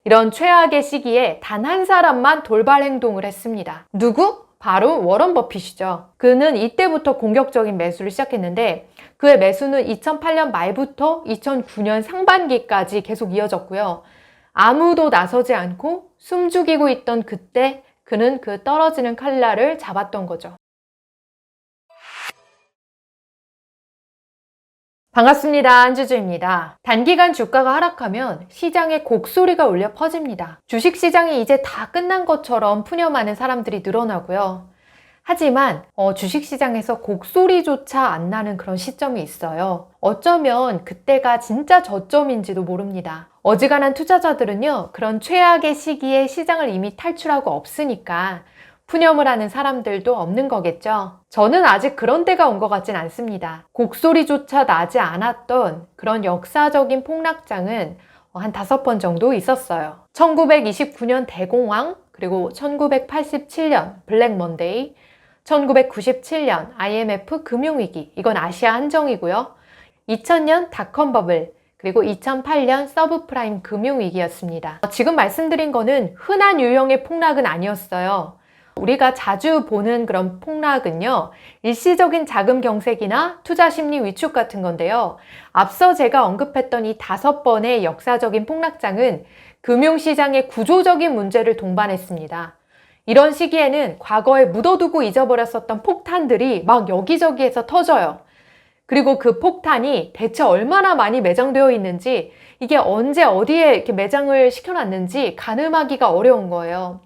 이런 최악의 시기에 단 한 사람만 돌발 행동을 했습니다. 누구? 바로 워런 버핏이죠. 그는 이때부터 공격적인 매수를 시작했는데 그의 매수는 2008년 말부터 2009년 상반기까지 계속 이어졌고요. 아무도 나서지 않고 숨죽이고 있던 그때 그는 그 떨어지는 칼날을 잡았던 거죠. 반갑습니다. 안주주입니다. 단기간 주가가 하락하면 시장에 곡소리가 울려 퍼집니다. 주식시장이 이제 다 끝난 것처럼 푸념하는 사람들이 늘어나고요. 하지만 주식시장에서 곡소리조차 안 나는 그런 시점이 있어요. 어쩌면 그때가 진짜 저점인지도 모릅니다. 어지간한 투자자들은요, 그런 최악의 시기에 시장을 이미 탈출하고 없으니까 푸념을 하는 사람들도 없는 거겠죠. 저는 아직 그런 때가 온 것 같진 않습니다. 곡소리조차 나지 않았던 그런 역사적인 폭락장은 한 5번 정도 있었어요. 1929년 대공황, 그리고 1987년 블랙 먼데이, 1997년 IMF 금융위기, 이건 아시아 한정이고요. 2000년 닷컴 버블, 그리고 2008년 서브프라임 금융위기였습니다. 지금 말씀드린 거는 흔한 유형의 폭락은 아니었어요. 우리가 자주 보는 그런 폭락은요, 일시적인 자금 경색이나 투자 심리 위축 같은 건데요. 앞서 제가 언급했던 이 5번의 역사적인 폭락장은 금융시장의 구조적인 문제를 동반했습니다. 이런 시기에는 과거에 묻어두고 잊어버렸었던 폭탄들이 막 여기저기에서 터져요. 그리고 그 폭탄이 대체 얼마나 많이 매장되어 있는지, 이게 언제 어디에 이렇게 매장을 시켜놨는지 가늠하기가 어려운 거예요.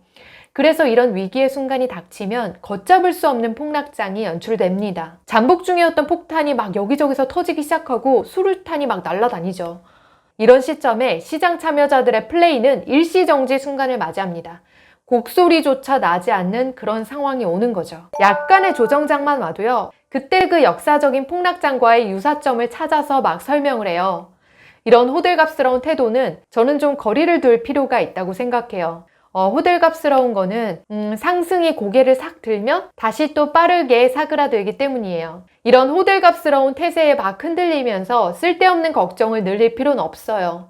그래서 이런 위기의 순간이 닥치면 걷잡을 수 없는 폭락장이 연출됩니다. 잠복 중이었던 폭탄이 막 여기저기서 터지기 시작하고 수류탄이 막 날아다니죠. 이런 시점에 시장 참여자들의 플레이는 일시정지 순간을 맞이합니다. 곡소리조차 나지 않는 그런 상황이 오는 거죠. 약간의 조정장만 와도요, 그때 그 역사적인 폭락장과의 유사점을 찾아서 막 설명을 해요. 이런 호들갑스러운 태도는 저는 좀 거리를 둘 필요가 있다고 생각해요. 호들갑스러운 거는 상승이 고개를 싹 들면 다시 또 빠르게 사그라들기 때문이에요. 이런 호들갑스러운 태세에 막 흔들리면서 쓸데없는 걱정을 늘릴 필요는 없어요.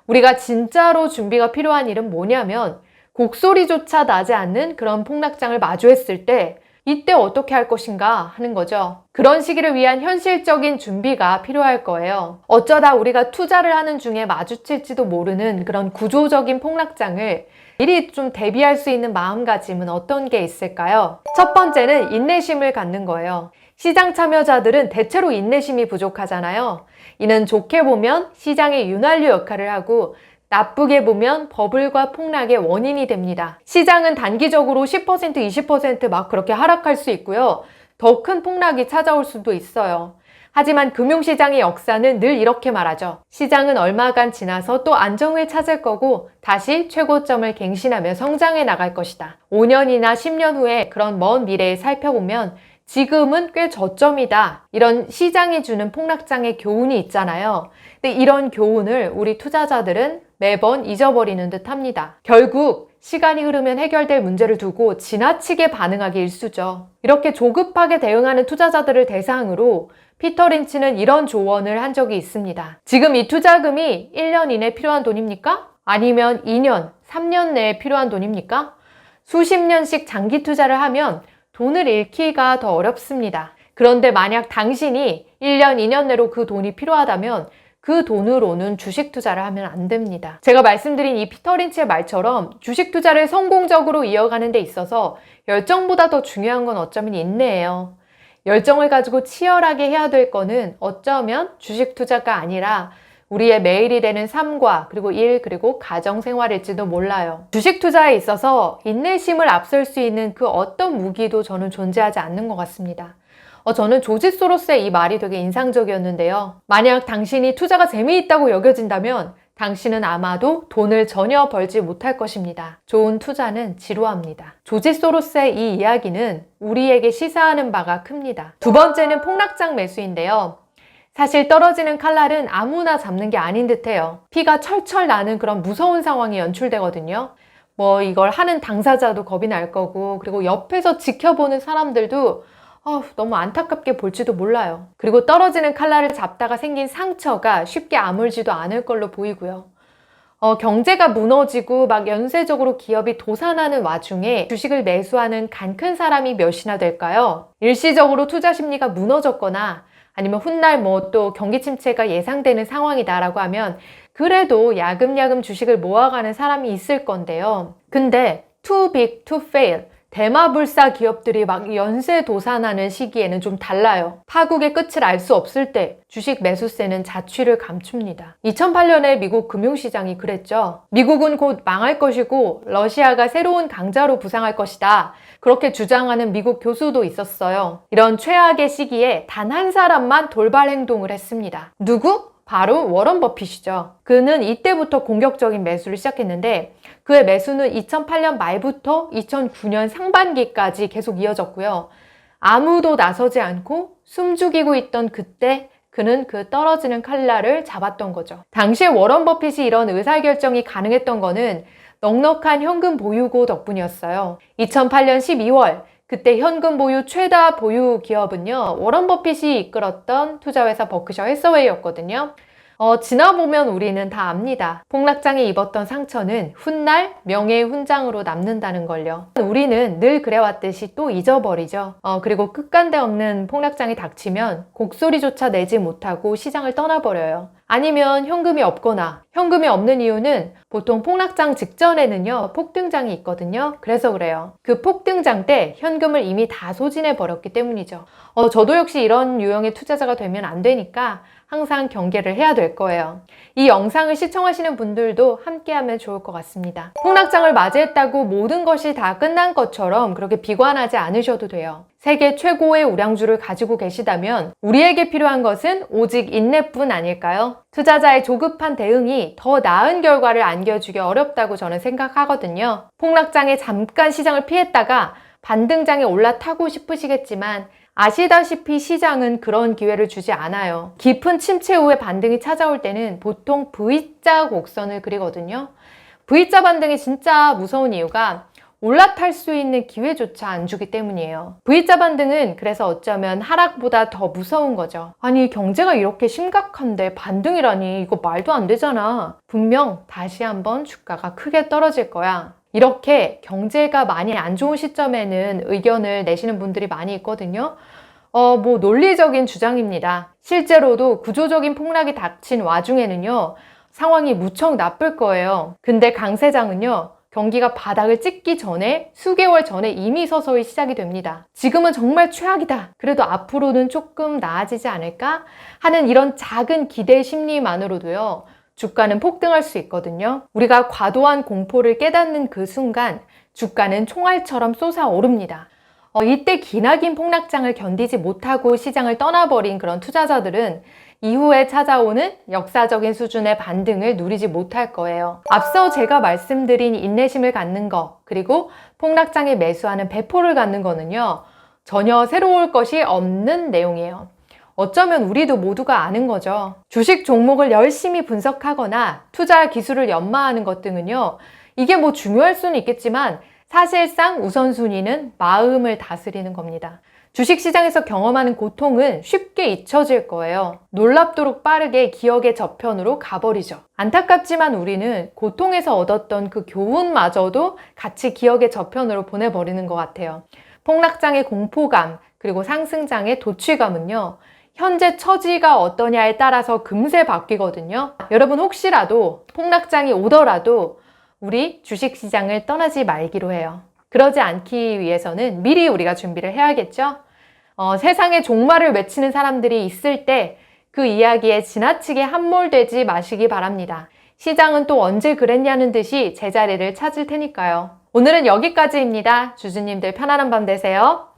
우리가 진짜로 준비가 필요한 일은 뭐냐면 곡소리조차 나지 않는 그런 폭락장을 마주했을 때 이때 어떻게 할 것인가 하는 거죠. 그런 시기를 위한 현실적인 준비가 필요할 거예요. 어쩌다 우리가 투자를 하는 중에 마주칠지도 모르는 그런 구조적인 폭락장을 미리 좀 대비할 수 있는 마음가짐은 어떤 게 있을까요? 첫 번째는 인내심을 갖는 거예요. 시장 참여자들은 대체로 인내심이 부족하잖아요. 이는 좋게 보면 시장의 윤활유 역할을 하고 나쁘게 보면 버블과 폭락의 원인이 됩니다. 시장은 단기적으로 10%, 20% 막 그렇게 하락할 수 있고요. 더 큰 폭락이 찾아올 수도 있어요. 하지만 금융시장의 역사는 늘 이렇게 말하죠. 시장은 얼마간 지나서 또 안정을 찾을 거고 다시 최고점을 갱신하며 성장해 나갈 것이다. 5년이나 10년 후에 그런 먼 미래에 살펴보면 지금은 꽤 저점이다. 이런 시장이 주는 폭락장의 교훈이 있잖아요. 근데 이런 교훈을 우리 투자자들은 매번 잊어버리는 듯 합니다. 결국 시간이 흐르면 해결될 문제를 두고 지나치게 반응하기 일쑤죠. 이렇게 조급하게 대응하는 투자자들을 대상으로 피터 린치는 이런 조언을 한 적이 있습니다. 지금 이 투자금이 1년 이내 필요한 돈입니까? 아니면 2년, 3년 내에 필요한 돈입니까? 수십 년씩 장기 투자를 하면 돈을 잃기가 더 어렵습니다. 그런데 만약 당신이 1년, 2년 내로 그 돈이 필요하다면 그 돈으로는 주식 투자를 하면 안 됩니다. 제가 말씀드린 이 피터 린치의 말처럼 주식 투자를 성공적으로 이어가는 데 있어서 열정보다 더 중요한 건 어쩌면 인내예요. 열정을 가지고 치열하게 해야 될 거는 어쩌면 주식 투자가 아니라 우리의 매일이 되는 삶과 그리고 일 그리고 가정생활일지도 몰라요. 주식 투자에 있어서 인내심을 앞설 수 있는 그 어떤 무기도 저는 존재하지 않는 것 같습니다. 저는 조지 소로스의 이 말이 되게 인상적이었는데요. 만약 당신이 투자가 재미있다고 여겨진다면 당신은 아마도 돈을 전혀 벌지 못할 것입니다. 좋은 투자는 지루합니다. 조지 소로스의 이 이야기는 우리에게 시사하는 바가 큽니다. 두 번째는 폭락장 매수인데요. 사실 떨어지는 칼날은 아무나 잡는 게 아닌 듯해요. 피가 철철 나는 그런 무서운 상황이 연출되거든요. 이걸 하는 당사자도 겁이 날 거고, 그리고 옆에서 지켜보는 사람들도 너무 안타깝게 볼지도 몰라요. 그리고 떨어지는 칼날을 잡다가 생긴 상처가 쉽게 아물지도 않을 걸로 보이고요. 경제가 무너지고 막 연쇄적으로 기업이 도산하는 와중에 주식을 매수하는 간 큰 사람이 몇이나 될까요? 일시적으로 투자 심리가 무너졌거나 아니면 훗날 뭐 또 경기 침체가 예상되는 상황이다라고 하면 그래도 야금야금 주식을 모아가는 사람이 있을 건데요. 근데 too big to fail. 대마불사 기업들이 막 연쇄 도산하는 시기에는 좀 달라요. 파국의 끝을 알 수 없을 때 주식 매수세는 자취를 감춥니다. 2008년에 미국 금융시장이 그랬죠. 미국은 곧 망할 것이고 러시아가 새로운 강자로 부상할 것이다. 그렇게 주장하는 미국 교수도 있었어요. 이런 최악의 시기에 단 한 사람만 돌발 행동을 했습니다. 누구? 바로 워런 버핏이죠. 그는 이때부터 공격적인 매수를 시작했는데 그의 매수는 2008년 말부터 2009년 상반기까지 계속 이어졌고요. 아무도 나서지 않고 숨죽이고 있던 그때 그는 그 떨어지는 칼날을 잡았던 거죠. 당시에 워런 버핏이 이런 의사결정이 가능했던 거는 넉넉한 현금 보유고 덕분이었어요. 2008년 12월 그때 현금 보유 최다 보유 기업은요, 워런 버핏이 이끌었던 투자회사 버크셔 해서웨이였거든요. 지나보면 우리는 다 압니다. 폭락장에 입었던 상처는 훗날 명예의 훈장으로 남는다는 걸요. 우리는 늘 그래왔듯이 또 잊어버리죠. 그리고 끝간데 없는 폭락장이 닥치면 곡소리조차 내지 못하고 시장을 떠나버려요. 아니면 현금이 없거나 현금이 없는 이유는 보통 폭락장 직전에는요 폭등장이 있거든요. 그래서 그래요. 그 폭등장 때 현금을 이미 다 소진해 버렸기 때문이죠. 저도 역시 이런 유형의 투자자가 되면 안 되니까 항상 경계를 해야 될 거예요. 이 영상을 시청하시는 분들도 함께하면 좋을 것 같습니다. 폭락장을 맞이했다고 모든 것이 다 끝난 것처럼 그렇게 비관하지 않으셔도 돼요. 세계 최고의 우량주를 가지고 계시다면 우리에게 필요한 것은 오직 인내뿐 아닐까요? 투자자의 조급한 대응이 더 나은 결과를 안겨주기 어렵다고 저는 생각하거든요. 폭락장에 잠깐 시장을 피했다가 반등장에 올라타고 싶으시겠지만 아시다시피 시장은 그런 기회를 주지 않아요. 깊은 침체 후에 반등이 찾아올 때는 보통 V자 곡선을 그리거든요. V자 반등이 진짜 무서운 이유가 올라탈 수 있는 기회조차 안 주기 때문이에요. V자 반등은 그래서 어쩌면 하락보다 더 무서운 거죠. 아니 경제가 이렇게 심각한데 반등이라니 이거 말도 안 되잖아. 분명 다시 한번 주가가 크게 떨어질 거야. 이렇게 경제가 많이 안 좋은 시점에는 의견을 내시는 분들이 많이 있거든요. 뭐 논리적인 주장입니다. 실제로도 구조적인 폭락이 닥친 와중에는요, 상황이 무척 나쁠 거예요. 근데 강세장은요, 경기가 바닥을 찍기 전에 수개월 전에 이미 서서히 시작이 됩니다. 지금은 정말 최악이다. 그래도 앞으로는 조금 나아지지 않을까? 하는 이런 작은 기대 심리만으로도요, 주가는 폭등할 수 있거든요. 우리가 과도한 공포를 깨닫는 그 순간 주가는 총알처럼 솟아오릅니다. 이때 기나긴 폭락장을 견디지 못하고 시장을 떠나버린 그런 투자자들은 이후에 찾아오는 역사적인 수준의 반등을 누리지 못할 거예요. 앞서 제가 말씀드린 인내심을 갖는 거, 그리고 폭락장에 매수하는 배포를 갖는 거는요, 전혀 새로울 것이 없는 내용이에요. 어쩌면 우리도 모두가 아는 거죠. 주식 종목을 열심히 분석하거나 투자 기술을 연마하는 것 등은요, 이게 뭐 중요할 수는 있겠지만 사실상 우선순위는 마음을 다스리는 겁니다. 주식시장에서 경험하는 고통은 쉽게 잊혀질 거예요. 놀랍도록 빠르게 기억의 저편으로 가버리죠. 안타깝지만 우리는 고통에서 얻었던 그 교훈마저도 같이 기억의 저편으로 보내버리는 것 같아요. 폭락장의 공포감, 그리고 상승장의 도취감은요, 현재 처지가 어떠냐에 따라서 금세 바뀌거든요. 여러분 혹시라도 폭락장이 오더라도 우리 주식시장을 떠나지 말기로 해요. 그러지 않기 위해서는 미리 우리가 준비를 해야겠죠? 세상에 종말을 외치는 사람들이 있을 때 그 이야기에 지나치게 함몰되지 마시기 바랍니다. 시장은 또 언제 그랬냐는 듯이 제자리를 찾을 테니까요. 오늘은 여기까지입니다. 주주님들 편안한 밤 되세요.